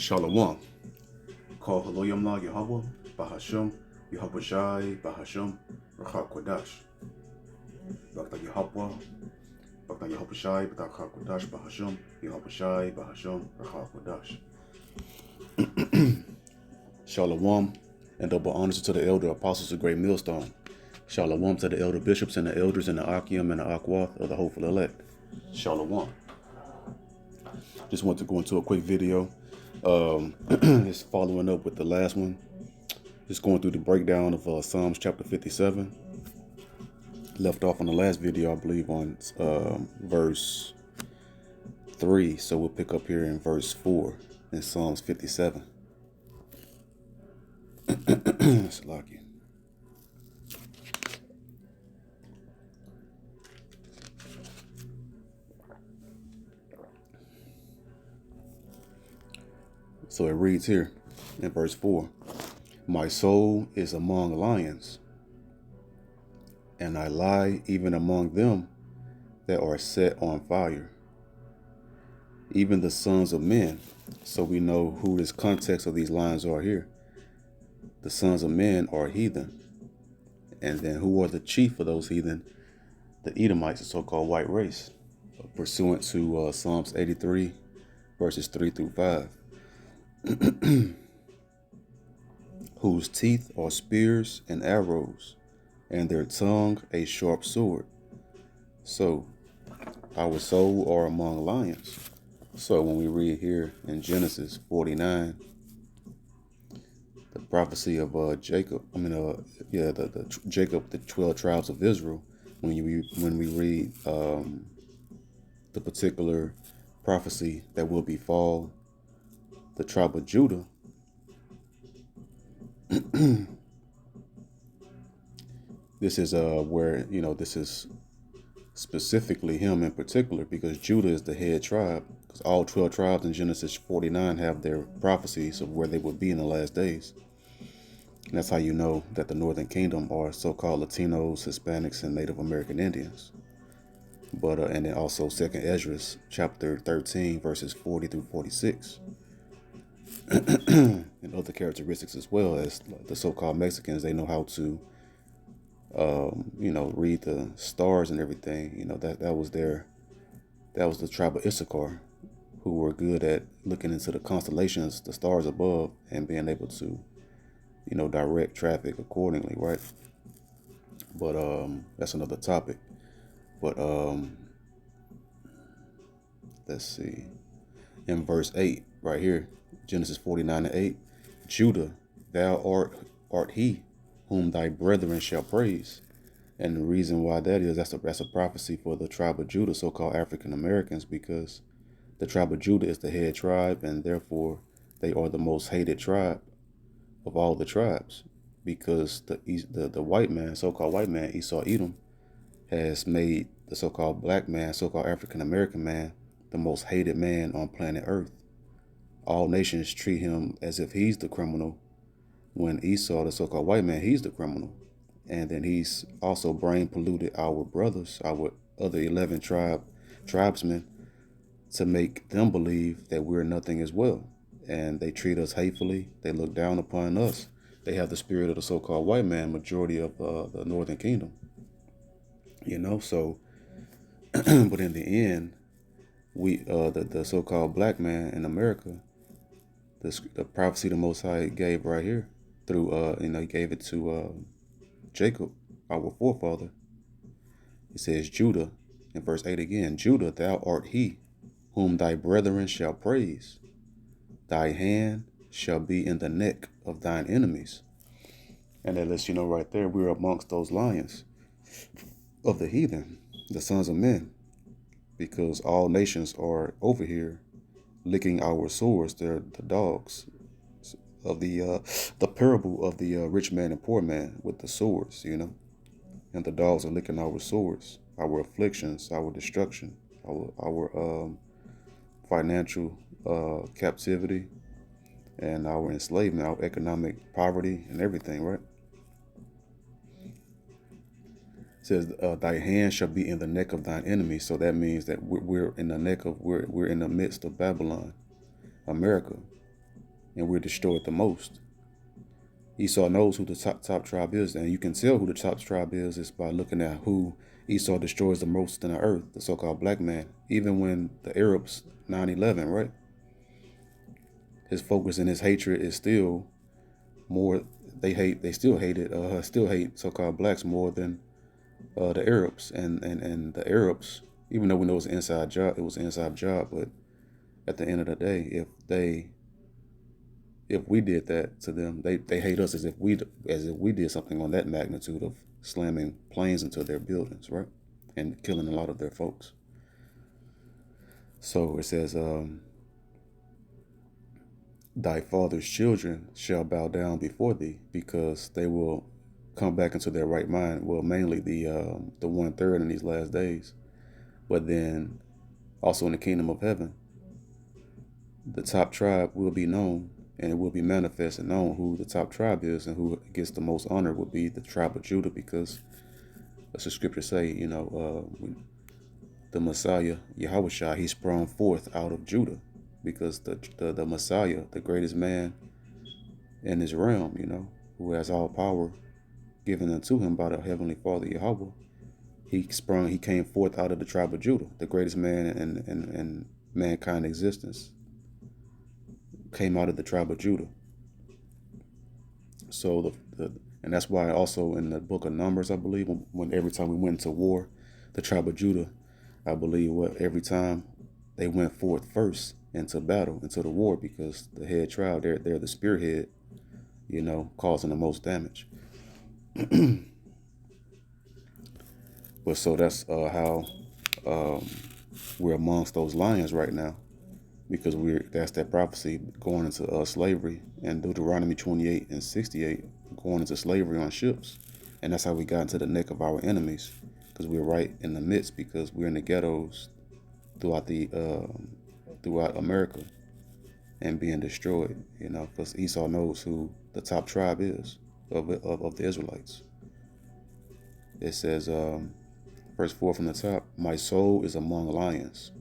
Shalom. Call Haloyam La Yahweh, Bahasham, Yahweh Shai, Bahasham, Rachak Kodash. Bakta Yahweh, Bakta Yahweh Shai, Bakta Kodash, Bahasham, Yahweh Shai, Bahasham, Rachak Kodash. Shalom, and double honors to the elder apostles of Great Millstone. Shalom to the elder bishops and the elders in the Akim and the Akwath of the hopeful elect. Shalom. Just want to go into a quick video. Just following up with the last one. Just going through the breakdown of Psalms chapter 57. Left off on the last video, I believe, on verse 3. So we'll pick up here in verse 4 in Psalms 57. It's lucky. So it reads here in verse 4. My soul is among lions, and I lie even among them that are set on fire, even the sons of men. So we know who this context of these lions are here. The sons of men are heathen. And then who are the chief of those heathen? The Edomites, the so-called white race, pursuant to Psalms 83, verses 3 through 5. Whose teeth are spears and arrows, and their tongue a sharp sword. So our soul are among lions. So when we read here in Genesis 49, the prophecy of Jacob, Jacob, the 12 tribes of Israel, when we read the particular prophecy that will befall the tribe of Judah, this is where, this is specifically him in particular, because Judah is the head tribe, because all 12 tribes in Genesis 49 have their prophecies of where they would be in the last days. And that's how you know that the Northern Kingdom are so-called Latinos, Hispanics, and Native American Indians. But and then also 2nd Ezra chapter 13 verses 40 through 46. And other characteristics as well, as the so-called Mexicans, they know how to read the stars and everything. That was the tribe of Issachar, who were good at looking into the constellations, the stars above, and being able to direct traffic accordingly, right? But that's another topic. But let's see, in verse 8 right here, Genesis 49:8, Judah, thou art he whom thy brethren shall praise. And the reason why that is, that's a prophecy for the tribe of Judah, so-called African Americans, because the tribe of Judah is the head tribe, and therefore they are the most hated tribe of all the tribes, because the white man, so-called white man, Esau Edom, has made the so-called black man, so-called African American man, the most hated man on planet Earth. All nations treat him as if he's the criminal, when Esau, the so-called white man, he's the criminal. And then he's also brain polluted our brothers, our other 11 tribesmen, to make them believe that we're nothing as well. And they treat us hatefully. They look down upon us. They have the spirit of the so-called white man, majority of the Northern Kingdom. So, but in the end, we, the so-called black man in America, the prophecy the Most High gave right here through, he gave it to Jacob, our forefather. It says, Judah, in verse 8 again, Judah, thou art he whom thy brethren shall praise. Thy hand shall be in the neck of thine enemies. And that lets you know right there, we're amongst those lions of the heathen, the sons of men, because all nations are over here licking our swords. They're the dogs of the parable of the rich man and poor man with the swords, and the dogs are licking our swords, our afflictions, our destruction, our financial captivity, and our enslavement, our economic poverty, and everything, right? It says, thy hand shall be in the neck of thine enemy. So that means that we're in the midst of Babylon, America. and we're destroyed the most. Esau knows who the top tribe is, and you can tell who the top tribe is by looking at who Esau destroys the most in the earth, the so-called black man. Even when the Arabs 9/11, right? His focus and his hatred is still more. They still hate so-called blacks more than the Arabs, and the Arabs, even though we know it was an inside job, but at the end of the day, if we did that to them, they hate us as if we did something on that magnitude of slamming planes into their buildings, right, and killing a lot of their folks. So it says, thy father's children shall bow down before thee, because they will come back into their right mind. Well, mainly the 1/3 in these last days, but then also in the kingdom of heaven, the top tribe will be known, and it will be manifest and known who the top tribe is, and who gets the most honor will be the tribe of Judah, because as the scriptures say, the Messiah, Yahushua, he sprung forth out of Judah, because the Messiah, the greatest man in his realm, who has all power given unto him by the heavenly Father Yahweh, he came forth out of the tribe of Judah, the greatest man in mankind existence, came out of the tribe of Judah. So and that's why also in the book of Numbers, I believe, when every time we went into war, the tribe of Judah, I believe, every time they went forth first into battle, into the war, because the head tribe, they're the spearhead, causing the most damage. But so that's how we're amongst those lions right now, because that's that prophecy going into slavery, and Deuteronomy 28:68, going into slavery on ships. And that's how we got into the neck of our enemies, because we're right in the midst, because we're in the ghettos throughout America and being destroyed, because Esau knows who the top tribe is of the Israelites. It says, verse 4 from the top, my soul is among lions,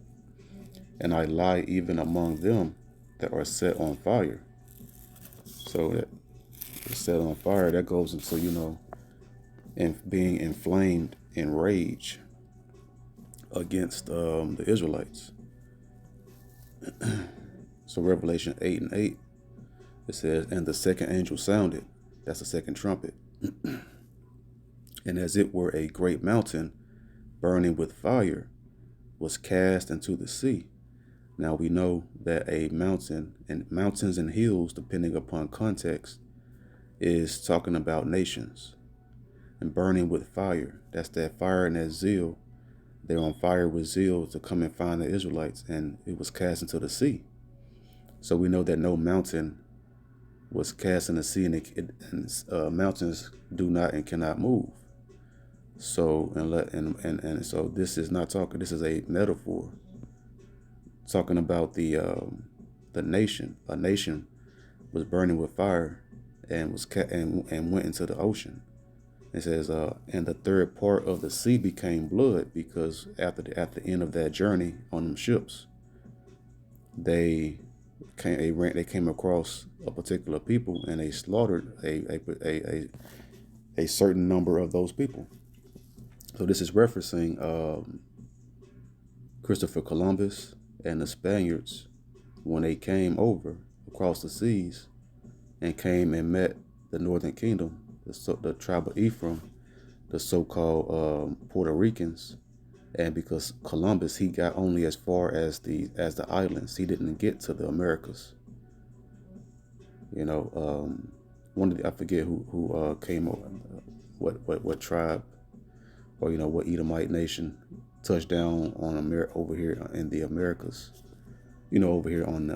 and I lie even among them that are set on fire. So that set on fire, that goes into, and being inflamed in rage against the Israelites. So Revelation 8:8, it says, and the second angel sounded, that's the second trumpet, and as it were a great mountain burning with fire was cast into the sea. Now we know that a mountain, and mountains and hills, depending upon context, is talking about nations. And burning with fire, that's that fire and that zeal. They're on fire with zeal to come and find the Israelites, and it was cast into the sea. So we know that no mountain was cast in the sea, and mountains do not and cannot move. So and so this is not talking. This is a metaphor talking about the nation. A nation was burning with fire and and went into the ocean. It says, and the third part of the sea became blood, because at the end of that journey on them ships, they came across a particular people, and they slaughtered a certain number of those people. So this is referencing Christopher Columbus and the Spaniards when they came over across the seas and came and met the Northern Kingdom, the tribe of Ephraim, the so-called Puerto Ricans. And because Columbus, he got only as far as the islands, he didn't get to the Americas. I forget who came over, what tribe, or what Edomite nation touched down on over here in the Americas. Over here on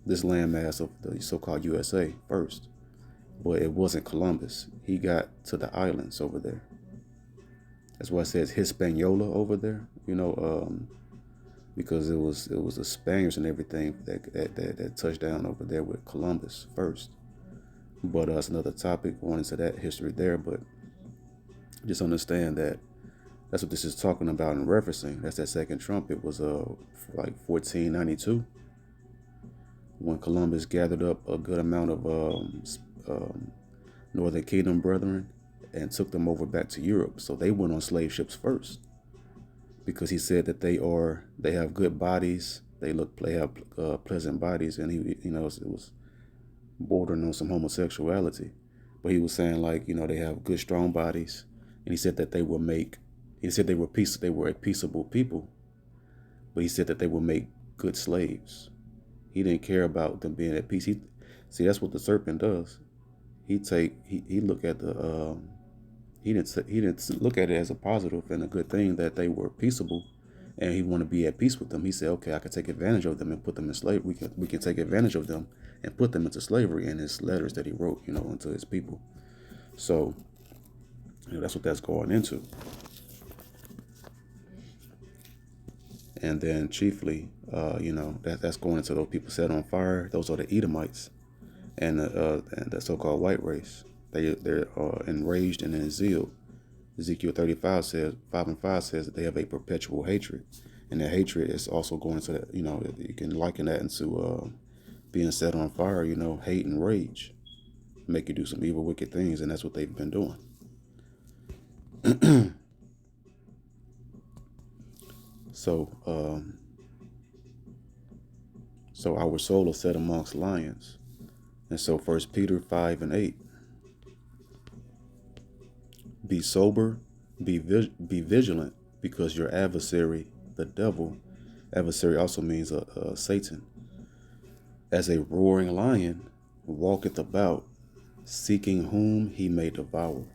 this landmass of the so-called USA first. But it wasn't Columbus. He got to the islands over there. That's why it says Hispaniola over there, because it was the Spaniards and everything that touched down over there with Columbus first. But that's another topic, going into that history there. But just understand that that's what this is talking about and referencing. That's that second trumpet was like 1492. when Columbus gathered up a good amount of Northern Kingdom brethren and took them over back to Europe. So they went on slave ships first because he said that they have good bodies, they have pleasant bodies, and it was bordering on some homosexuality. But he was saying, like, they have good strong bodies, and he said that he said they were a peaceable people, but he said that they would make good slaves. He didn't care about them being at peace. See, that's what the serpent does. He look at he didn't look at it as a positive and a good thing that they were peaceable, and he wanted to be at peace with them. He said, okay, I can take advantage of them and put them in slavery. We can take advantage of them and put them into slavery in his letters that he wrote, into his people. So that's what that's going into. And then chiefly, that's going into those people set on fire. Those are the Edomites and the so-called white race. They're enraged and in zeal. Ezekiel 35 says, 5 and 5 says that they have a perpetual hatred. And that hatred is also going to that, you can liken that into being set on fire, hate and rage. Make you do some evil, wicked things, and that's what they've been doing. So our soul is set amongst lions. And so 1 Peter 5 and 8. Be sober, be vigilant, because your adversary, the devil, adversary also means Satan, as a roaring lion, walketh about, seeking whom he may devour.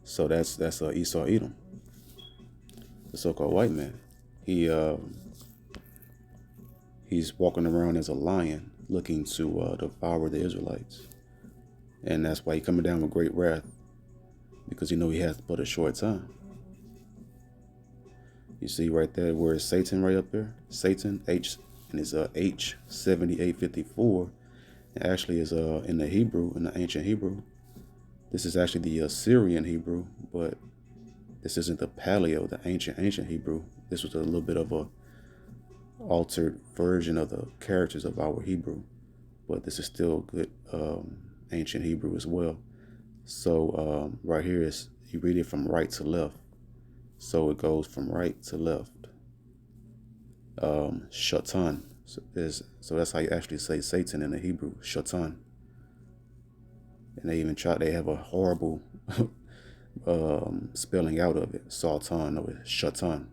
So that's Esau Edom, the so-called white man. He's walking around as a lion, looking to devour the Israelites. And that's why he's coming down with great wrath, because he has but a short time. You see right there where is Satan right up there? Satan, H, and it's H7854. It actually is in the Hebrew, in the ancient Hebrew. This is actually the Assyrian Hebrew, but this isn't the Paleo, the ancient Hebrew. This was a little bit of a altered version of the characters of our Hebrew, but this is still good ancient Hebrew as well. So right here is, you read it from right to left. So it goes from right to left. Shatan. So that's how you actually say Satan in the Hebrew, Shatan. And they have a horrible spelling out of it, Sultan, or Shatan.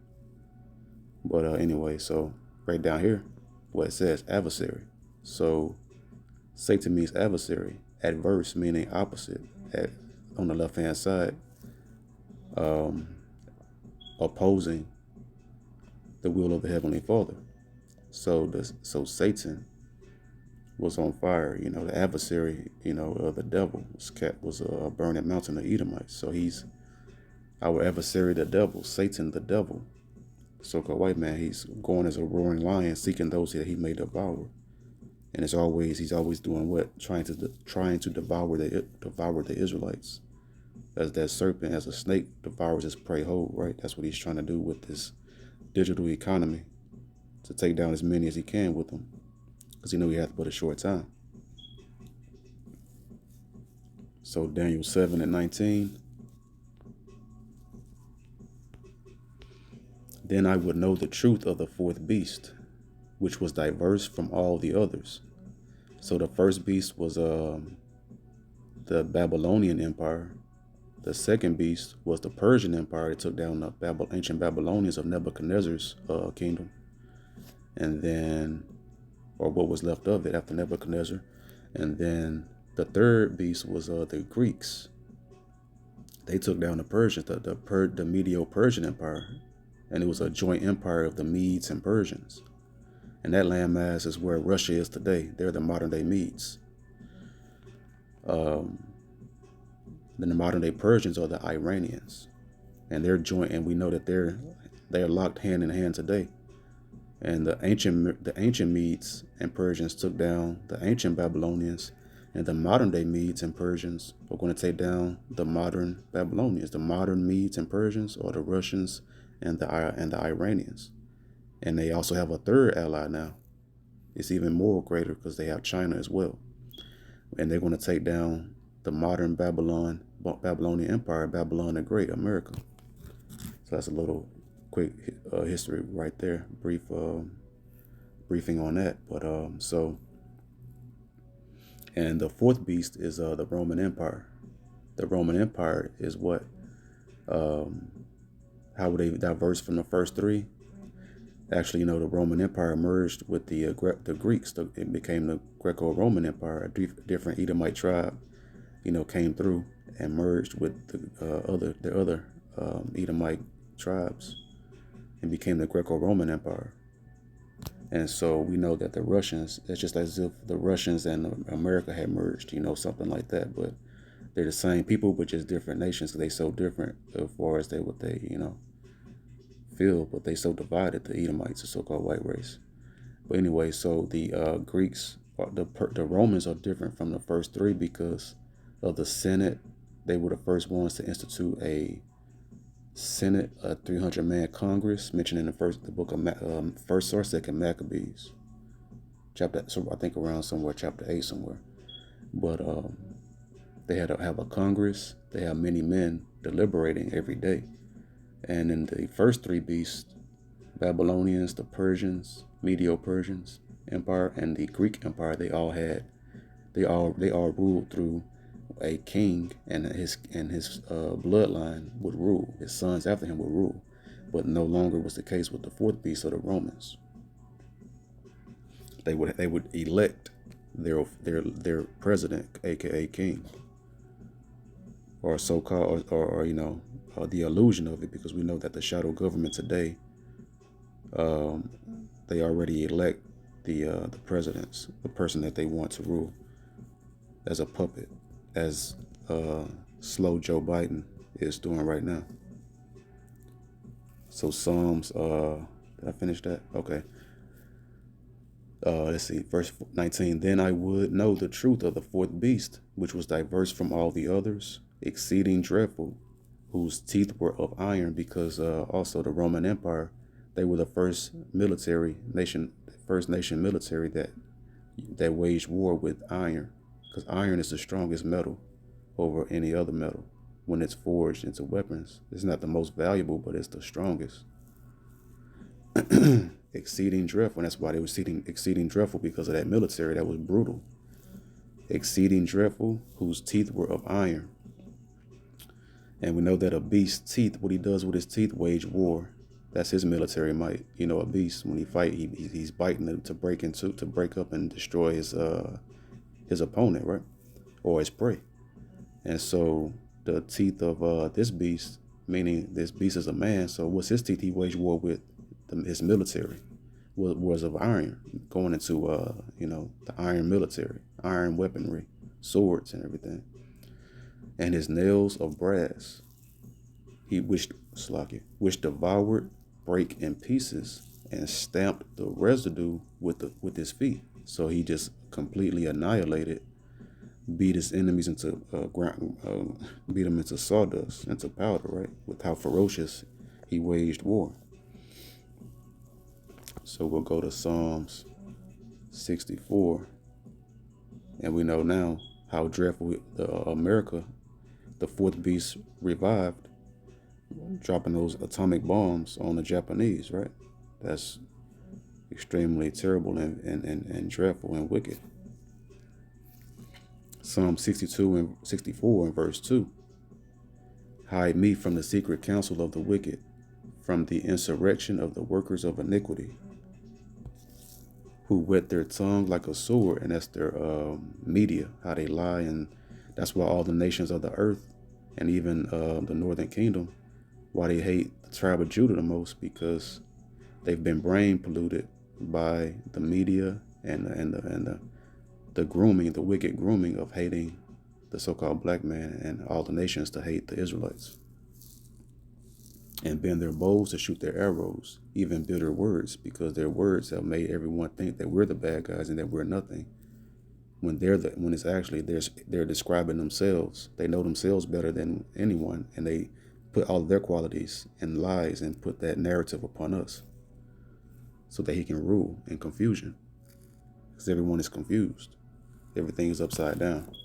But anyway, so right down here, what it says, adversary. So Satan means adversary, adverse meaning opposite, on the left hand side, opposing the will of the Heavenly Father. So Satan was on fire, the adversary, the devil was a burning mountain of Edomites. So he's our adversary, the devil, Satan, the devil, so-called white man. He's going as a roaring lion, seeking those that he may devour. And he's always doing what? Trying to devour the Israelites. As that serpent, as a snake devours his prey whole, right? That's what he's trying to do with this digital economy, to take down as many as he can with them, because he has but a short time. So Daniel 7 and 19. Then I would know the truth of the fourth beast, which was diverse from all the others. So the first beast was the Babylonian Empire. The second beast was the Persian Empire. It took down the ancient Babylonians of Nebuchadnezzar's kingdom. And then, or what was left of it after Nebuchadnezzar. And then the third beast was the Greeks. They took down the Persians, the Medo-Persian Empire. And it was a joint empire of the Medes and Persians. And that landmass is where Russia is today. They're the modern day Medes. Then the modern day Persians are the Iranians. And they're joint, and we know that they're locked hand in hand today. And the ancient Medes and Persians took down the ancient Babylonians, and the modern day Medes and Persians are going to take down the modern Babylonians. The modern Medes and Persians are the Russians and the Iranians. And they also have a third ally now. It's even more greater because they have China as well, and they're going to take down the modern Babylonian Empire, Babylon the Great, America. So that's a little quick history right there, briefing on that. But and the fourth beast is the Roman Empire. The Roman Empire is what, how would they diverse from the first three? Actually, the Roman Empire merged with the Greeks. It became the Greco-Roman Empire. A different Edomite tribe, came through and merged with the other Edomite tribes and became the Greco-Roman Empire. And so we know that the Russians, it's just as if the Russians and America had merged, something like that. But they're the same people, but just different nations. They so different as far as what they feel, but they so divided. The Edomites, the so-called white race. But anyway, so the Greeks, the Romans are different from the first three because of the Senate. They were the first ones to institute a Senate, a 300-man Congress, mentioned in the book of First or Second Maccabees, chapter. So I think around somewhere, chapter 8 somewhere. But they had to have a Congress. They have many men deliberating every day. And in the first three beasts, Babylonians, the Persians, Medo-Persians Empire, and the Greek Empire, they all ruled through a king, and his bloodline would rule. His sons after him would rule, but no longer was the case with the fourth beast of the Romans. They would elect their president, aka king, or so-called, or the illusion of it, because we know that the shadow government today, they already elect the presidents, the person that they want to rule, as a puppet, as slow Joe Biden is doing right now. So Psalms, did I finish that? Okay. Let's see, verse 19. Then I would know the truth of the fourth beast, which was diverse from all the others, exceeding dreadful, whose teeth were of iron, because also the Roman Empire, they were the first nation military that waged war with iron, because iron is the strongest metal over any other metal when it's forged into weapons. It's not the most valuable, but it's the strongest. Exceeding dreadful, and that's why they were exceeding dreadful, because of that military that was brutal. Exceeding dreadful, whose teeth were of iron. And we know that a beast's teeth, what he does with his teeth, wage war. That's his military might. A beast, when he fight, he's biting them to break up and destroy his opponent, right, or his prey. And so the teeth of this beast, meaning this beast is a man. So what's his teeth? He waged war with his military, was of iron, going into the iron military, iron weaponry, swords and everything. And his nails of brass, which devoured, break in pieces, and stamped the residue with his feet. So he just completely annihilated, beat his enemies into beat them into sawdust, into powder, right? With how ferocious he waged war. So we'll go to Psalms 64, and we know now how dreadful America, the fourth beast, revived, dropping those atomic bombs on the Japanese, right? That's extremely terrible and dreadful and wicked. Psalm 62 and 64 and verse 2. Hide me from the secret counsel of the wicked, from the insurrection of the workers of iniquity, who whet their tongue like a sword, and that's their media, how they lie. And that's why all the nations of the earth, and even the northern kingdom, why they hate the tribe of Judah the most, because they've been brain polluted by the media and the grooming, the wicked grooming of hating the so-called black man, and all the nations to hate the Israelites, and bend their bows to shoot their arrows, even bitter words, because their words have made everyone think that we're the bad guys and that we're nothing, when it's actually they're describing themselves. They know themselves better than anyone, and they put all of their qualities in lies and put that narrative upon us so that he can rule in confusion. because everyone is confused. Everything is upside down.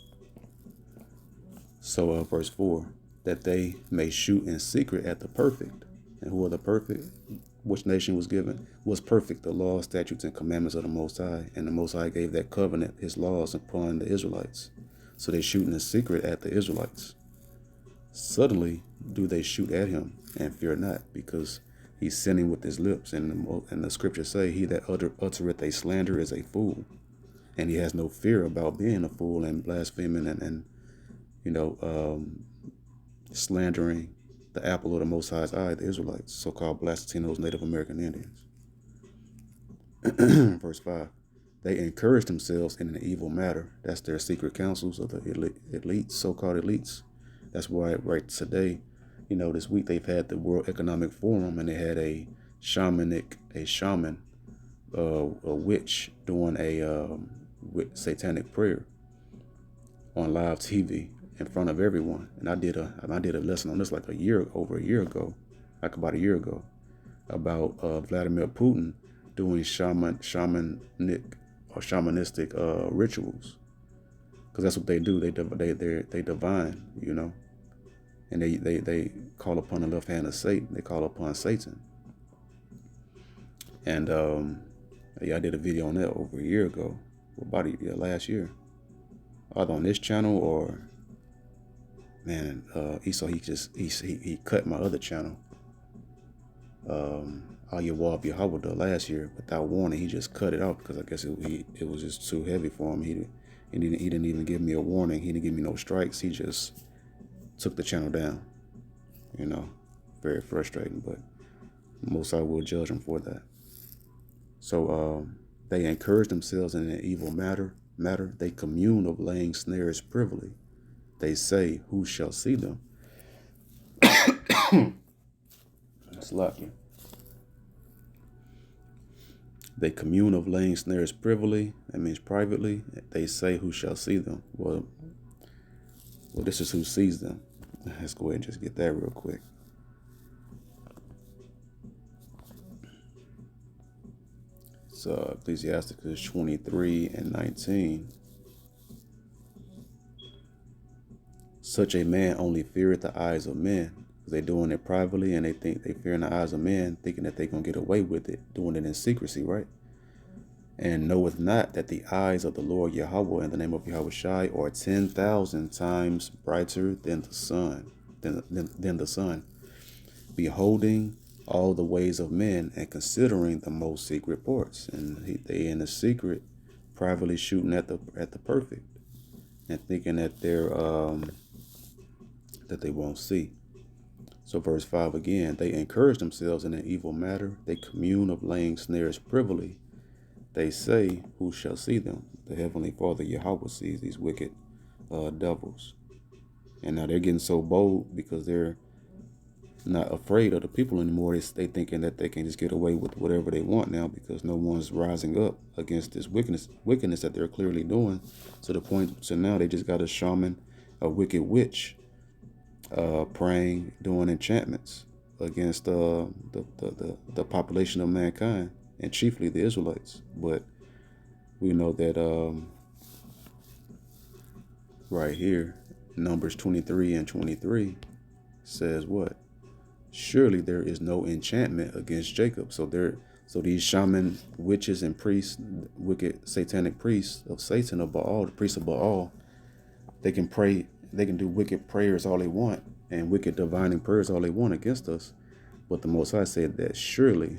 So verse 4, that they may shoot in secret at the perfect. And who are the perfect? Which nation was perfect? The law, statutes, and commandments of the Most High. And the Most High gave that covenant, his laws, upon the Israelites. So they shoot in secret at the Israelites. Suddenly do they shoot at him, and fear not, because he's sinning with his lips. And the scriptures say, he that uttereth a slander is a fool. And he has no fear about being a fool and blaspheming and slandering the apple of the Most High's eye, the Israelites, so-called Blacks, Latinos, Native American Indians. Verse 5, they encourage themselves in an evil matter. That's their secret councils of the elites, so-called elites. That's why right today, this week they've had the World Economic Forum, and they had a shaman, a witch doing a satanic prayer on live TV in front of everyone. And I did a lesson on this like about a year ago, about Vladimir Putin doing shamanistic rituals, because that's what they do. They divine, and they call upon the left hand of Satan. They call upon Satan. And I did a video on that over a year ago, last year, either on this channel or he cut my other channel, Al Yawab Yahweh, last year without warning. He just cut it out because I guess it was just too heavy for him. He didn't even give me a warning. He didn't give me no strikes. He just took the channel down. Very frustrating, but most I will judge him for that. So they encourage themselves in an evil matter. They commune of laying snares privily. They say, who shall see them? That's lucky. They commune of laying snares privily. That means privately. They say, who shall see them? Well, this is who sees them. Let's go ahead and just get that real quick. So Ecclesiasticus 23 and 19. Such a man only feareth the eyes of men. They're doing it privately, and they think they fear in the eyes of men, thinking that they're going to get away with it, doing it in secrecy, right? And knoweth not that the eyes of the Lord Yahweh in the name of Yahweh Shai are 10,000 times brighter than the sun, than the sun, beholding all the ways of men and considering the most secret parts. And they in the secret, privately shooting at the perfect, and thinking that they won't see. So verse 5 again, they encourage themselves in an evil matter. They commune of laying snares privily. They say, who shall see them? The Heavenly Father Yahweh sees these wicked devils. And now they're getting so bold because they're not afraid of the people anymore. They thinking that they can just get away with whatever they want now, because no one's rising up against this wickedness that they're clearly doing. To the point, so now they just got a shaman, a wicked witch, praying, doing enchantments against the population of mankind, and chiefly the Israelites. But we know that right here, Numbers 23 and 23 says what? Surely there is no enchantment against Jacob. So these shaman, witches, and priests, wicked satanic priests of Satan, of Baal, the priests of Baal, they can pray. They can do wicked prayers all they want and wicked divining prayers all they want against us. But the Most High said that surely,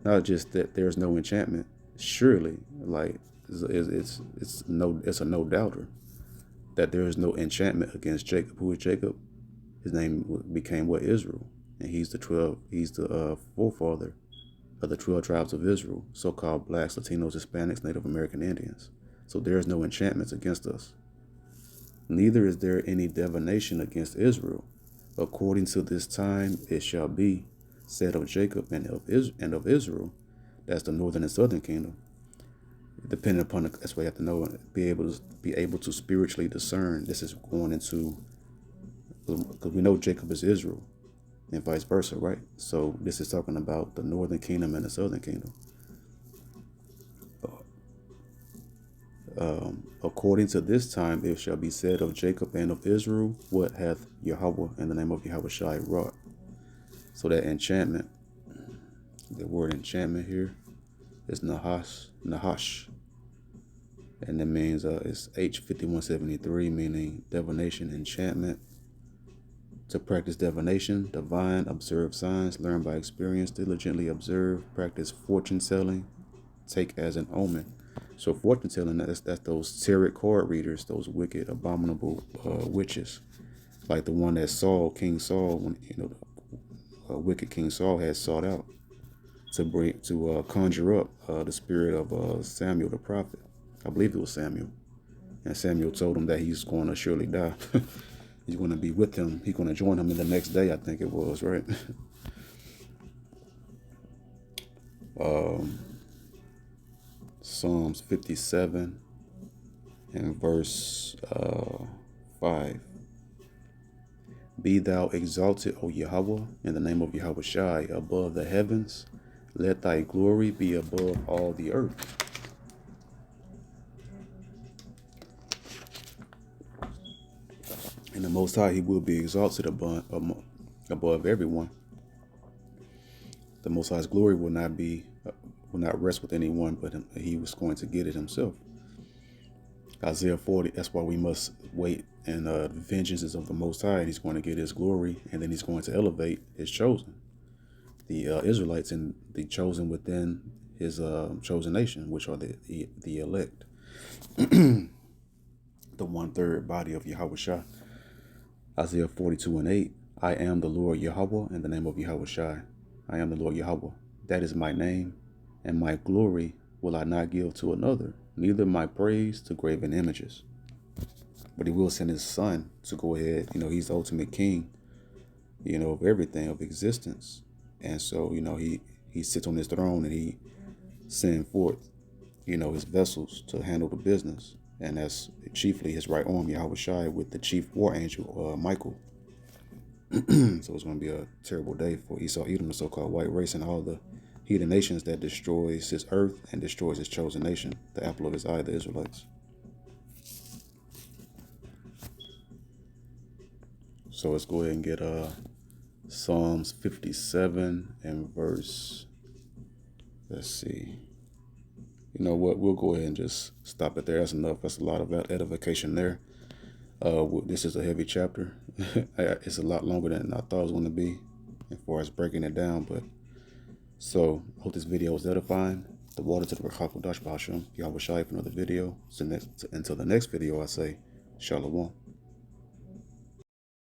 not just that there's no enchantment, surely, like it's a no doubter that there is no enchantment against Jacob. Who is Jacob? His name became what? Israel. And he's the forefather of the 12 tribes of Israel, so-called Blacks, Latinos, Hispanics, Native American Indians. So there is no enchantments against us. Neither is there any divination against Israel. According to this time it shall be, said of Jacob and of Israel. That's the northern and southern kingdom. Depending upon that's why you have to know, be able to spiritually discern. This is going into, because we know Jacob is Israel, and vice versa, right? So this is talking about the northern kingdom and the southern kingdom. According to this time, it shall be said of Jacob and of Israel, what hath Yahweh in the name of Yahweh Shai wrought. So that enchantment, the word enchantment here is Nahash. And that means it's H5173, meaning divination, enchantment. To practice divination, divine, observe signs, learn by experience, diligently observe, practice fortune telling, take as an omen. So fortune telling, that's those tarot card readers, those wicked, abominable witches, like the one that King Saul, when wicked King Saul had sought out to conjure up the spirit of Samuel the prophet. I believe it was Samuel, and Samuel told him that he's going to surely die. He's going to be with him. He's going to join him in the next day, I think it was, right? Psalms 57 and verse 5. Be thou exalted, O Yahweh, in the name of Yahweh Shai, above the heavens. Let thy glory be above all the earth. And the Most High, he will be exalted above everyone. The Most High's glory will not rest with anyone, but he was going to get it himself. Isaiah 40, that's why we must wait, and vengeance is of the Most High, and he's going to get his glory, and then he's going to elevate his chosen, the Israelites, and the chosen within his chosen nation, which are the elect, the 1/3 body of Yahweh Shai. Isaiah 42:8, I am the Lord Yahweh in the name of Yahweh Shai. I am the Lord Yahweh. That is my name, and my glory will I not give to another, neither my praise to graven images. But he will send his son to go ahead. He's the ultimate king, of everything, of existence. And so, he sits on his throne, and he sends forth, his vessels to handle the business. And that's chiefly his right arm, Yahweh Shai, with the chief war angel, Michael. So it's going to be a terrible day for Esau, Edom, the so-called white race, and all the heathen nations that destroys his earth and destroys his chosen nation, the apple of his eye, the Israelites. So let's go ahead and get Psalms 57 and verse, let's see. You know what? We'll go ahead and just stop it there. That's enough. That's a lot of edification there. This is a heavy chapter. It's a lot longer than I thought it was going to be as far as breaking it down. But so, hope this video was edifying. The water to the Rechak Dash B'Hashem. Yahweh Shai for another video. So until the next video, I say, Shalom.